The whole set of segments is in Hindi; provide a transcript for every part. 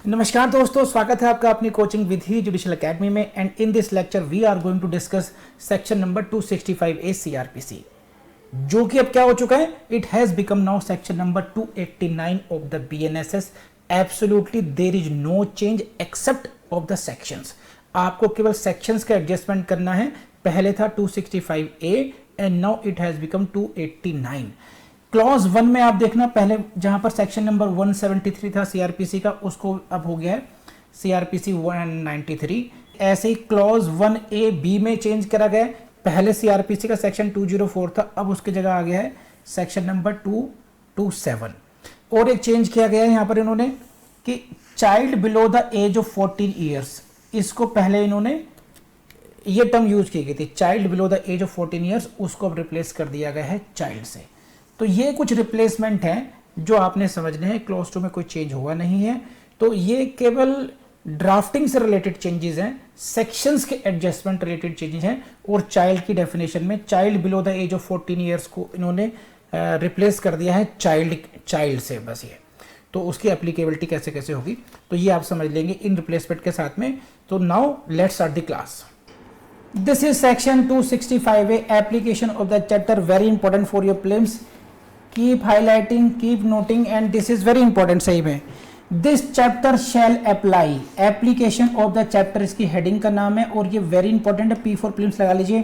नमस्कार दोस्तों, स्वागत है आपका अपनी कोचिंग विधि जुडिशियल एकेडमी में। And in this lecture we are going to discuss section number 265A CRPC, जो कि अब क्या हो चुका है, it has become now section number 289 of the BNSS। Absolutely there is no change except of the sections. आपको केवल सेक्शंस का एडजस्टमेंट करना है। पहले था 265A and now it has become 289। Clause 1 में आप देखना, पहले जहां पर सेक्शन नंबर 173 था सीआरपीसी का, उसको अब हो गया है सीआरपीसी 193। ऐसे ही क्लॉज 1A B में चेंज करा गया है। पहले सीआरपीसी का सेक्शन 204 था, अब उसकी जगह आ गया है सेक्शन नंबर 227। और एक चेंज किया गया है यहाँ पर इन्होंने कि child below the age of 14 years, इसको पहले इन्होंने ये टर्म यूज की गई थी, child below the age of 14 years, उसको अब रिप्लेस कर दिया गया है चाइल्ड से। तो ये कुछ रिप्लेसमेंट हैं जो आपने समझने हैं। क्लॉज 2 में कोई चेंज हुआ नहीं है, तो ये केवल ड्राफ्टिंग से रिलेटेड चेंजेस हैं, सेक्शंस के एडजस्टमेंट रिलेटेड चेंजेस हैं। और चाइल्ड की डेफिनेशन में child below the age of 14 years को इन्होंने रिप्लेस कर दिया है चाइल्ड से, बस ये। तो उसकी एप्लीकेबिलिटी कैसे कैसे होगी तो ये आप समझ लेंगे इन रिप्लेसमेंट के साथ में। तो now let's start the class. This is section 265A application of the chapter, very important for your prelims. Keep highlighting, keep noting, and this is very important. सही में this chapter shall apply, application of the chapter इसकी हेडिंग का नाम है और ये वेरी इंपॉर्टेंट है। P4 प्रीलिम्स लगा लीजिए।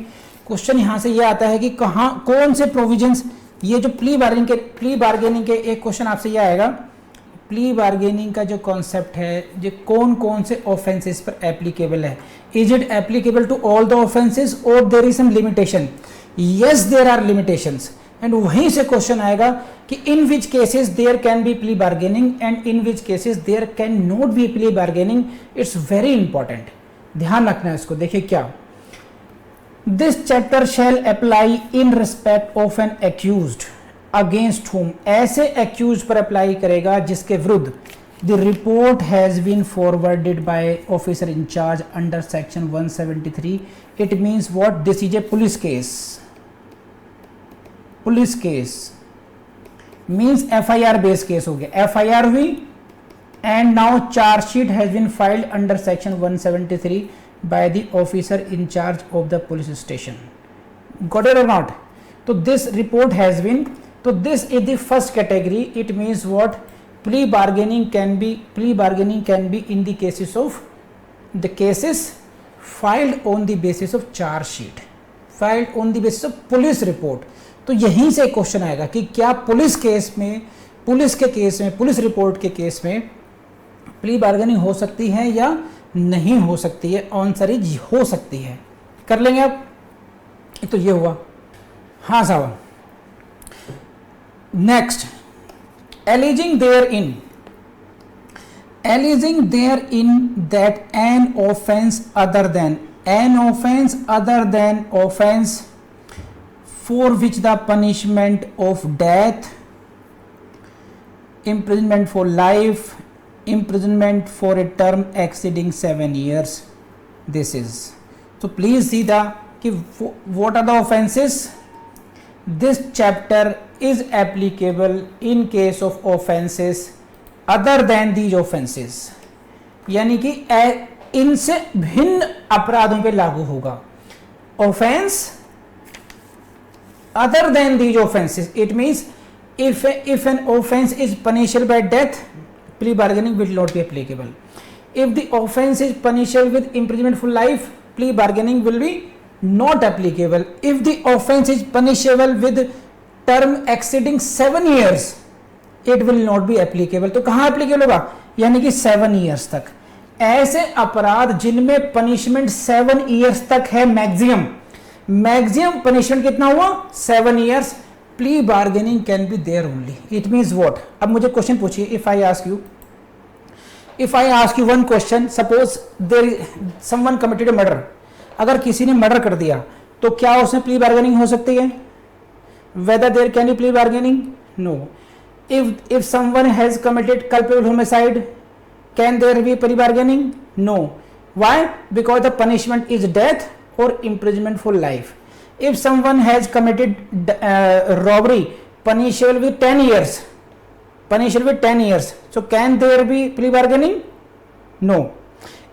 क्वेश्चन यहां से ये आता है कि कहां कौन से प्रोविजंस, ये जो प्ली बार्गेनिंग के एक क्वेश्चन आपसे ये आएगा। प्ली बार्गेनिंग का जो कॉन्सेप्ट है, ये कौन कौन से ऑफेंसेस पर एप्लीकेबल है। Is it applicable to all the offences और there is some limitation? Yes, there are limitations. And वहीं से क्वेश्चन आएगा कि in which cases there can be plea bargaining and in which cases there can not be plea bargaining. It's very important, ध्यान रखना है इसको। देखिए क्या, this chapter shall apply in respect of an accused against whom, ऐसे एक्यूज पर अप्लाई करेगा जिसके विरुद्ध the report has been forwarded by officer incharge under section 173। It means what, this is a police case. Police case means FIR based case हो गया। FIR हुई and now chargesheet has been filed under section 173 by the officer incharge of the police station. Got it और नॉट? तो दिस रिपोर्ट हैज बीन, तो this is the first category. It means what? Plea bargaining can be in the cases of the cases filed on the basis of charge sheet, filed on the basis of police report. तो यहीं से क्वेश्चन आएगा कि क्या पुलिस केस में, पुलिस रिपोर्ट के केस में प्ली बार्गेनिंग हो सकती है या नहीं हो सकती है। आंसर इज हो सकती है। कर लेंगे आप। तो ये हुआ। हाँ साहब, next, alleging therein that an offense other than offense for which the punishment of death, imprisonment for life, imprisonment for a term exceeding 7 years, this is. So please see what are the offenses. This chapter is applicable in case of offenses other than these offenses, यानी कि इनसे भिन्न अपराधों पे लागू होगा। Offense other than these offenses, it means if an offense is punishable by death, plea bargaining will not be applicable. If the offense is punishable with imprisonment for life, plea bargaining will be not applicable. If the offense is punishable with term exceeding 7 years, it will not be applicable. तो कहाँ applicable होगा? यानी कि 7 years तक। ऐसे अपराध जिनमें पनिशमेंट 7 years तक है, मैक्सिमम पनिशमेंट कितना हुआ? 7 years। Plea bargaining can be there only. It means what? अब मुझे क्वेश्चन पूछिए, if I ask you one question, suppose there someone committed murder, अगर किसी ने मर्डर कर दिया तो क्या उसमें प्ली बार्गेनिंग हो सकती है? Whether there can be plea bargaining? No. If someone has committed culpable homicide, can there be plea bargaining? No. Why? Because the punishment is death or imprisonment for life. If someone has committed robbery, punishable with 10 years, So can there be plea bargaining? No.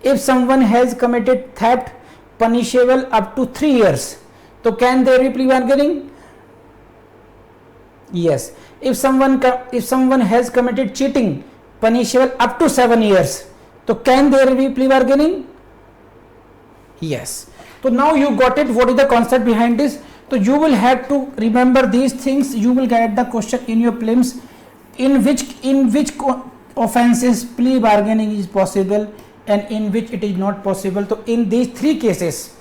If someone has committed theft punishable up to 3 years, तो can there be plea bargaining? Yes. If someone has committed cheating punishable up to 7 years, तो can there be plea bargaining? Yes. So now you got it. What is the concept behind this? So you will have to remember these things. You will get the question in your prelims. In which offenses plea bargaining is possible and in which it is not possible. So in these three cases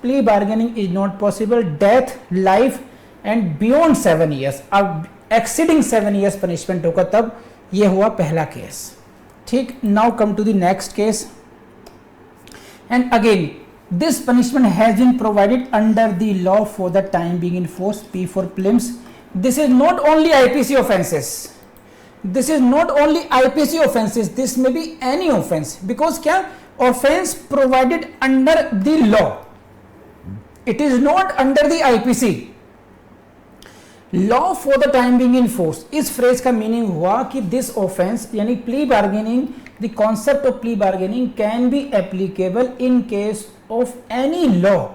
plea bargaining is not possible. Death, life and beyond 7 years. अब exceeding 7 years punishment होगा तब ये हुआ पहला केस. ठीक. Now come to the next case. And again this punishment has been provided under the law for the time being in force. P for prelims. This is not only IPC offenses. This is not only IPC offenses. This may be any offense. Because क्या offense provided under the law. It is not under the IPC. Law for the time being in force. इस phrase का meaning हुआ कि this offense यानी plea bargaining, the concept of plea bargaining can be applicable in case of any law,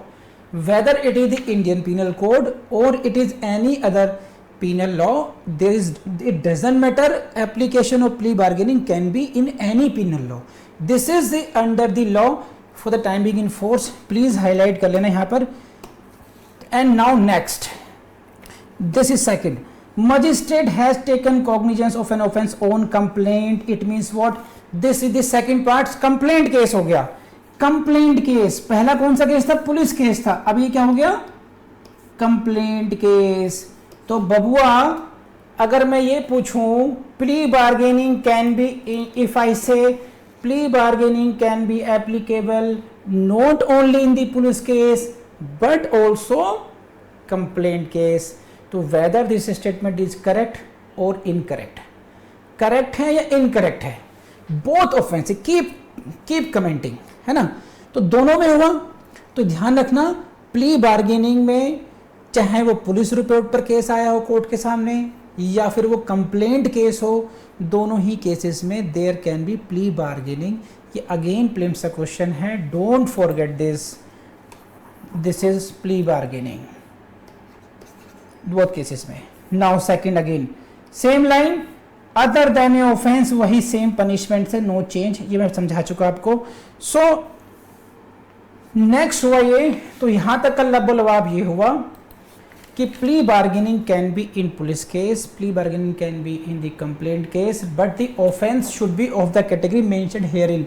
whether it is the Indian Penal Code or it is any other penal law. It doesn't matter. Application of plea bargaining can be in any penal law. This is the under the law for the time being in force. Please highlight कर लेना यहाँ पर. And now next, this is second. Magistrate has taken cognizance of an offence on complaint. It means what? This is the second part. Complaint case हो गया. Complaint case पहला कौन सा केस था? पुलिस केस था. अब ये क्या हो गया? Complaint case. तो बबुआ अगर मैं ये पूछूं plea bargaining can be, if I say plea bargaining can be applicable not only in the police case but also complaint case, तो whether this statement is correct और इनकरेक्ट. करेक्ट है या इनकरेक्ट है? Both offence. कीप कमेंटिंग, है ना. तो दोनों में हुआ. तो ध्यान रखना प्ली बार्गेनिंग में चाहे वो पुलिस रिपोर्ट पर केस आया हो कोर्ट के सामने या फिर वो कंप्लेंट केस हो, दोनों ही केसेस में there can be plea bargaining. ये अगेन प्रीलिम्स का क्वेश्चन है. Don't forget this is plea bargaining both cases में. Now second again same line, other than a offence, वही सेम पनिशमेंट से नो चेंज. ये मैं समझा चुका आपको. सो नेक्स्ट हुआ ये. तो यहां तक का लबोलवाब ये हुआ कि plea bargaining can be in police case, plea bargaining can be in the complaint case, but the offence should be of the category mentioned here in.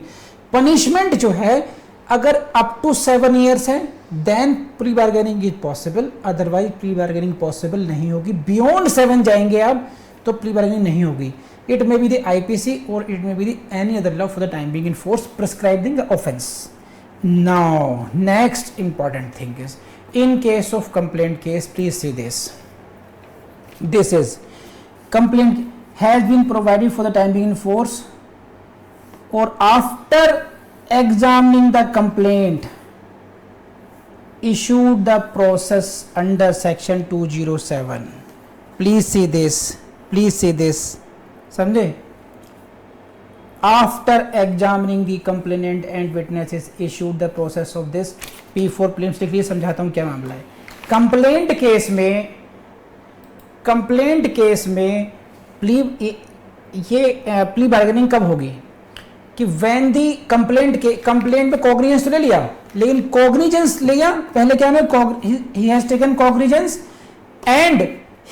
Punishment जो है अगर अप टू 7 years है then plea bargaining is possible, otherwise plea bargaining possible नहीं होगी. बियॉन्ड 7 जाएंगे आप तो प्री बार्गेनिंग नहीं होगी. It may be the IPC और it may be the any other law for the time being in force prescribing the offence. Now next important thing is in case of complaint case, please see this. This is complaint has been provided for the time being in force or after examining the complaint issued the process under section 207. Please see this. Please see this. समझे? After examining the complainant and witnesses issued the process of this. P4 prelims के लिए समझाता हूँ क्या मामला है. कंप्लेंट केस में प्ली बार्गेनिंग कब होगी कि व्हेन दी कंप्लेंट में कॉग्निजेंस तो ले लिया, लेकिन कॉग्निजेंस लिया पहले क्या है, he has taken cognizance and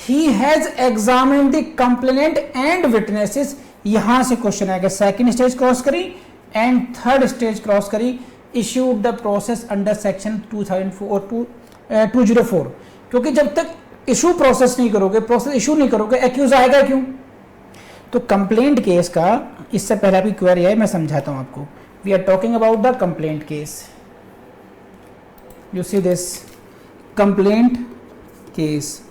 he has examined the complainant and witnesses. यहां से क्वेश्चन आएगा. सेकंड स्टेज क्रॉस करी एंड थर्ड स्टेज क्रॉस करी. Issued the process under section 204. क्योंकि जब तक इशू प्रोसेस नहीं करोगे, प्रोसेस इशू नहीं करोगे, एक्यूज आएगा क्यों? तो कंप्लेंट केस का इससे पहले भी क्वेरी है, मैं समझाता हूं आपको. We are talking about the complaint case. You see this complaint case,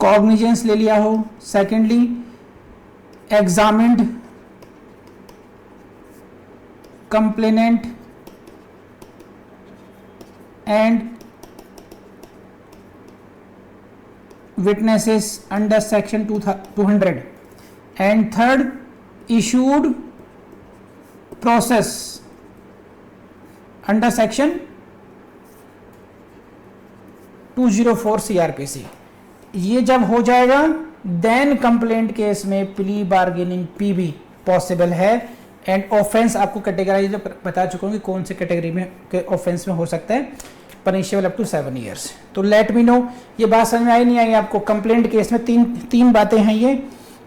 cognizance ले लिया हो. Secondly examined complainant and witnesses under section 200 and third issued process under section 204 CRPC. ये जब हो जाएगा देन कंप्लेंट केस में प्ली बार्गेनिंग पीबी पॉसिबल है। एंड ऑफेंस आपको कैटेगराइज बता चुका हूँ कि कौन से कैटेगरी में के ऑफेंस में हो सकता है, पनिशेबल अप टू 7 ईयर्स। तो लेट मी नो ये बात समझ में आई नहीं आई आपको। कंप्लेंट केस में तीन बातें हैं ये।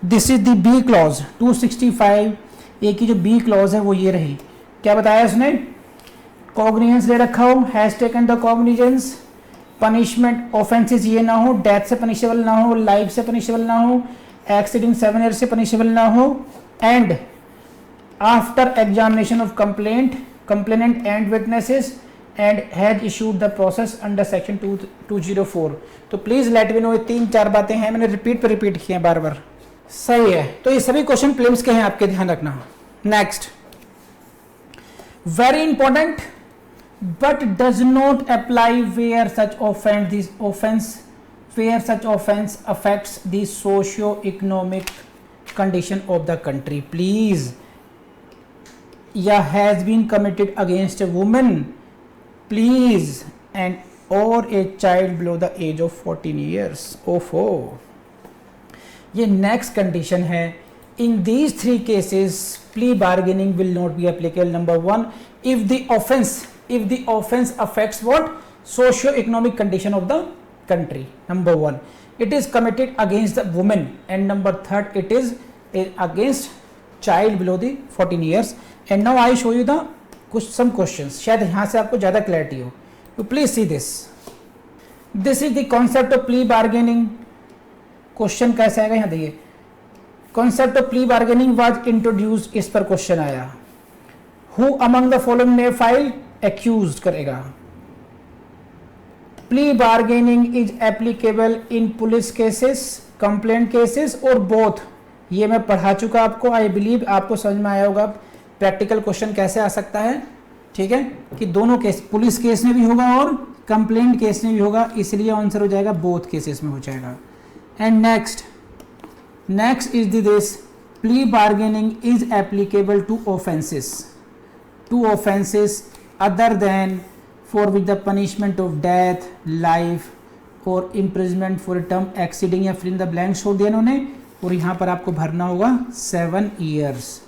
This is the B clause 265 A की जो बी क्लॉज है वो ये रही। क्या बताया उसने, कॉग्निजेंस ले रखा हो, has taken the cognizance, punishment offences ये ना हो, डेथ से पनिशेबल ना हो, लाइफ से पनिशेबल ना हो, एक्सीडिंग 7 ईयर से पनिशेबल ना हो, and after examination of complainant and witnesses and has issued the process under section 204। तो प्लीज लेट मी नो, ये 3-4 बातें हैं, मैंने रिपीट किए हैं बार बार। सही है, तो ये सभी क्वेश्चन प्रीलिम्स के हैं, आपके ध्यान रखना। Next, very important, but does not apply where such offense affects the socio-economic condition of the country. Please, yeah, has been committed against a woman, please, and or a child below the age of 14 years. ओफो, ये next condition है। In these 3 cases, plea bargaining will not be applicable. Number 1, if the offense affects what? Socio-economic condition of the country. Number 1, it is committed against the woman, and number 3, it is against child below the 14 years. And now I show you some questions. शायद यहाँ से आपको ज़्यादा clarity हो. You please see this. This is the concept of plea bargaining. Question कैसा आएगा यहाँ देखिए. Concept of plea bargaining was introduced, इस पर क्वेश्चन आया. Who among the following may file? Accused करेगा. Plea bargaining is applicable in police cases, complaint cases और both. ये मैं पढ़ा चुका आपको, आई बिलीव आपको समझ में आया होगा प्रैक्टिकल क्वेश्चन कैसे आ सकता है। ठीक है, कि दोनों केस, पुलिस केस में भी होगा और कंप्लेंट केस में भी होगा, इसलिए आंसर हो जाएगा बोथ केसेस में हो जाएगा। And next is this, plea bargaining is applicable to offences other than for which the punishment of death, life or imprisonment for a term exceeding या fill in the blank छोड़ दिया इन्होंने, और यहाँ पर आपको भरना होगा 7 years।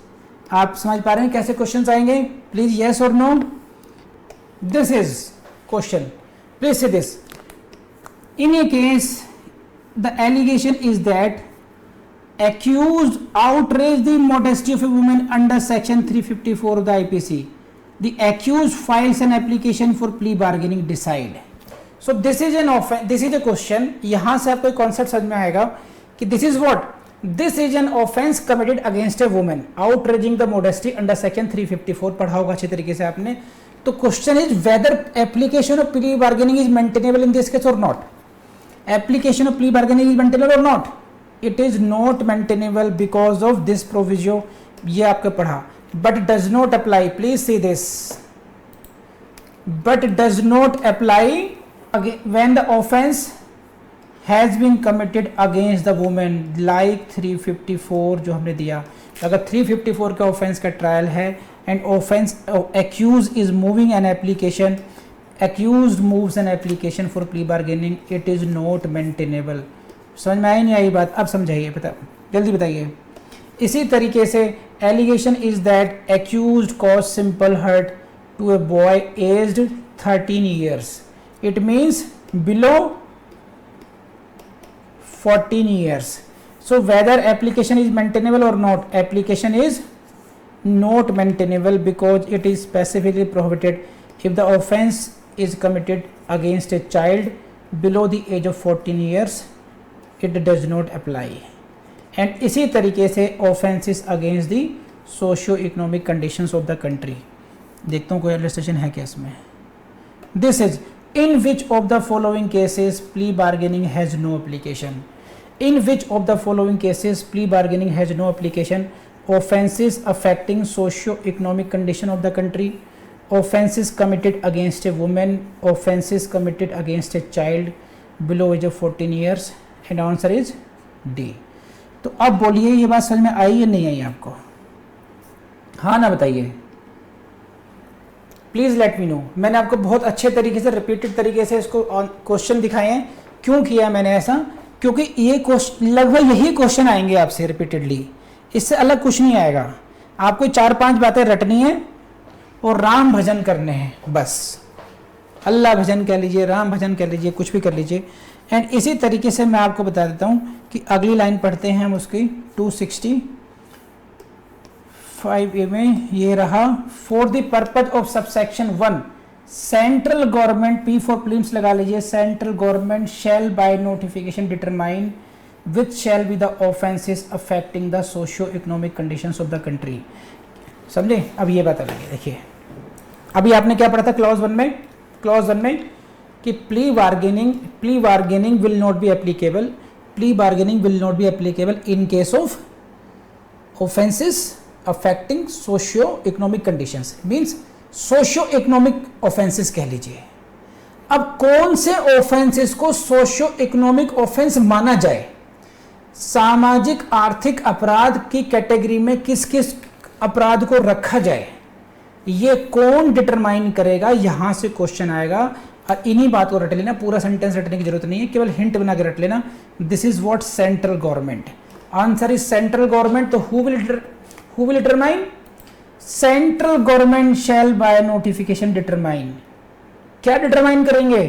आप समझ पा रहे हैं कैसे क्वेश्चंस आएंगे? Please yes or no। This is question, please say this, in a case the allegation is that accused outraged the modesty of a woman under section 354 of the IPC. The accused files an application for plea bargaining, decide. So this is an offense, this is a question। यहां से आपको कॉन्सेप्ट समझ में आएगा कि this is what, this is an offense committed against a woman outraging the modesty under section 354, पढ़ा होगा अच्छी तरीके से आपने। तो question is whether application of plea bargaining is maintainable in this case और not. Application of plea bargaining is maintainable और not? It is not maintainable because of this provision, ये आपको पढ़ा। But does not apply, please see this, but does not apply when the offense has been committed against the woman, like 354 जो हमने दिया। अगर 354 का ऑफेंस का ट्रायल है and offence accused is moving an application, accused moves an application for plea bargaining, it is not maintainable। समझ में आई नहीं आई बात? अब समझाइए, जल्दी बताइए। इसी तरीके से allegation is that accused cause simple hurt to a boy aged 13 years, it means below 14 years। So whether application is maintainable और not? Application is not maintainable because it is specifically prohibited if the offence is committed against a child below the age of 14 years, it does not apply. And इसी तरीके से offences against the socio economic conditions of the country. देखता हूँ कोई इलस्ट्रेशन है क्या इसमें। This is in which of the following cases plea bargaining has no application. In which of the following cases plea bargaining has no application? Offences affecting socio economic condition of the country, offences committed against a women, offences committed against a child below age of 14 years, and answer is D. तो अब बोलिए ये बात समझ में आई या नहीं आई आपको? हाँ ना बताइए। Please let me know. मैंने आपको बहुत अच्छे तरीके से रिपीटेड तरीके से इसको क्वेश्चन दिखाए हैं। क्यों किया मैंने ऐसा? क्योंकि ये क्वेश्चन लगभग यही क्वेश्चन आएंगे आपसे रिपीटेडली, इससे अलग कुछ नहीं आएगा। आपको 4-5 बातें रटनी है और राम भजन करने हैं बस। अल्लाह भजन कह लीजिए, राम भजन कह लीजिए, कुछ भी कर लीजिए। एंड इसी तरीके से मैं आपको बता देता हूँ कि अगली लाइन पढ़ते हैं हम उसकी 265A में। ये रहा, for the purpose of subsection 1 central government, P for prelims लगा लीजिए, central government shall by notification determine which shall be the offences affecting the socio economic conditions of the country. समझे? अब ये बात अलग है। देखिए अभी आपने क्या पढ़ा था क्लॉज 1 में? क्लॉज 1 में कि plea bargaining will not be applicable, plea bargaining will not be applicable in case of offences affecting socio economic conditions, means socio economic offences कह लीजिए। अब कौन से ऑफेंसेस को सोशियो इकोनॉमिक ऑफेंस माना जाए? सामाजिक आर्थिक अपराध की कैटेगरी में किस किस अपराध को रखा जाए, ये कौन डिटरमाइन करेगा? यहां से क्वेश्चन आएगा। और इन्हीं बात को रट लेना, पूरा सेंटेंस रटने की जरूरत नहीं है, केवल हिंट बना के रट लेना। This is what central government, answer is central government. तो who will determine? Central government shall by notification determine. क्या डिटरमाइन करेंगे?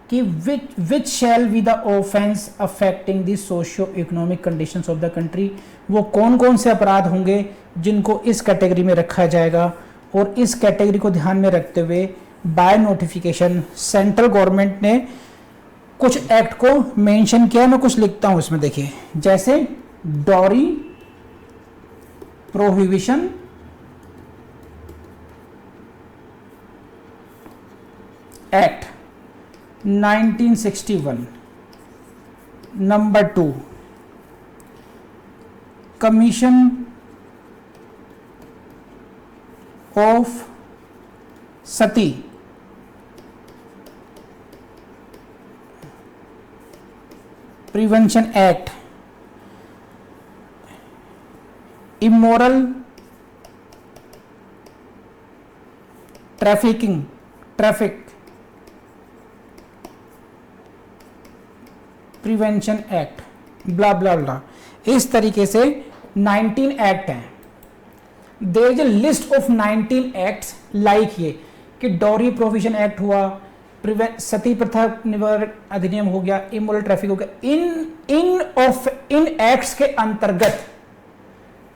कि which shall be the offence affecting the socio economic conditions of the country. वो कौन कौन से अपराध होंगे जिनको इस कैटेगरी में रखा जाएगा, और इस कैटेगरी को ध्यान में रखते हुए बाय नोटिफिकेशन सेंट्रल गवर्नमेंट ने कुछ एक्ट को मेंशन किया। मैं कुछ लिखता हूं इसमें, देखिए, जैसे dowry prohibition act 1961, number 2 commission of sati prevention act, immoral traffic prevention act, blah blah blah. इस तरीके से 19 एक्ट हैं। There is a list of 19 acts like ये कि डॉरी प्रोविजन एक्ट हुआ, सती प्रथा निवारण अधिनियम हो गया, इमोरल ट्रैफिक हो गया। इन एक्ट्स के अंतर्गत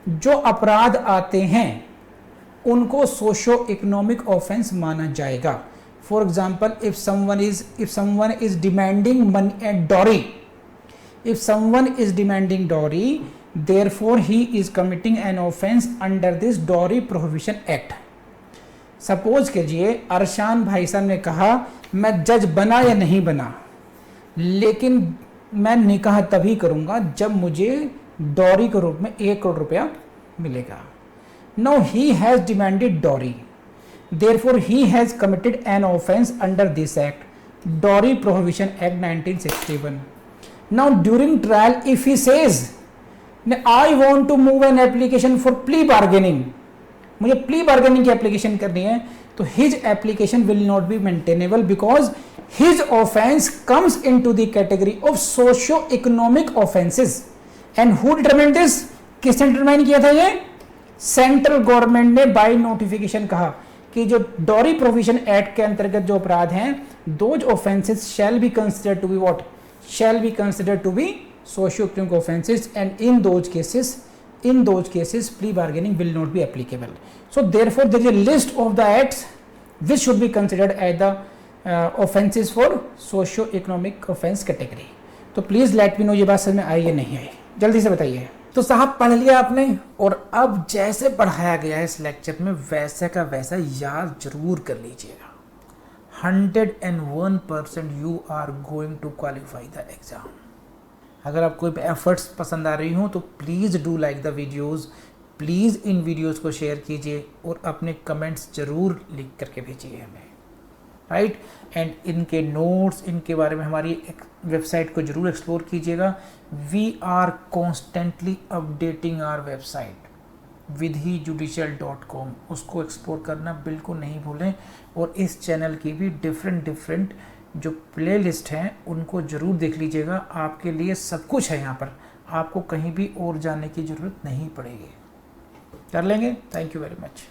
जो अपराध आते हैं उनको सोशो इकोनॉमिक ऑफेंस माना जाएगा। For example, if someone is demanding money and dowry, if someone is demanding dowry, therefore he is committing an offense under this dowry prohibition act. Suppose कीजिए अरशान भाई साहब ने कहा मैं जज बना या नहीं बना, लेकिन मैं निकाह तभी करूंगा जब मुझे डॉरी के रूप में 1 करोड़ रुपया मिलेगा। Now he has demanded dowry, therefore he has committed an offense under this act, Dowry Prohibition Act 1961. Now during trial, if he says I want to move an application for plea bargaining, मुझे प्ली बार्गेनिंग की एप्लीकेशन करनी है, तो his application will not be maintainable because his offence comes into the category of socio economic offences. And who determined this? किसने डिटरमाइन किया था ये? सेंट्रल गवर्नमेंट ने बाय नोटिफिकेशन कहा कि जो डॉरी प्रोविजन एक्ट के अंतर्गत जो अपराध हैं, those offences shall be considered to be what? Shall be considered to be socio economic offences, and in those cases plea bargaining will not be applicable. So therefore there is a list of the acts which should be considered as the offenses for socio economic offense category. तो प्लीज लेट मी नो ये बात समझ में आई या नहीं आई, जल्दी से बताइए। तो साहब पढ़ लिया आपने, और अब जैसे पढ़ाया गया है इस लेक्चर में वैसे का वैसा याद जरूर कर लीजिएगा। 101% you are going to qualify the exam. अगर आपको एफर्ट्स पसंद आ रही हो तो please do like the videos, please in videos को शेयर कीजिए और अपने कमेंट्स ज़रूर लिख करके भेजिए हमें, राइट। एंड इनके नोट्स, इनके बारे में हमारी वेबसाइट को ज़रूर एक्सप्लोर कीजिएगा। We are constantly updating our website, vidhijudicial.com, उसको एक्सप्लोर करना बिल्कुल नहीं भूलें। और इस चैनल की भी डिफरेंट जो प्लेलिस्ट हैं उनको ज़रूर देख लीजिएगा। आपके लिए सब कुछ है यहाँ पर, आपको कहीं भी और जाने की ज़रूरत नहीं पड़ेगी। कर लेंगे। Thank you very much.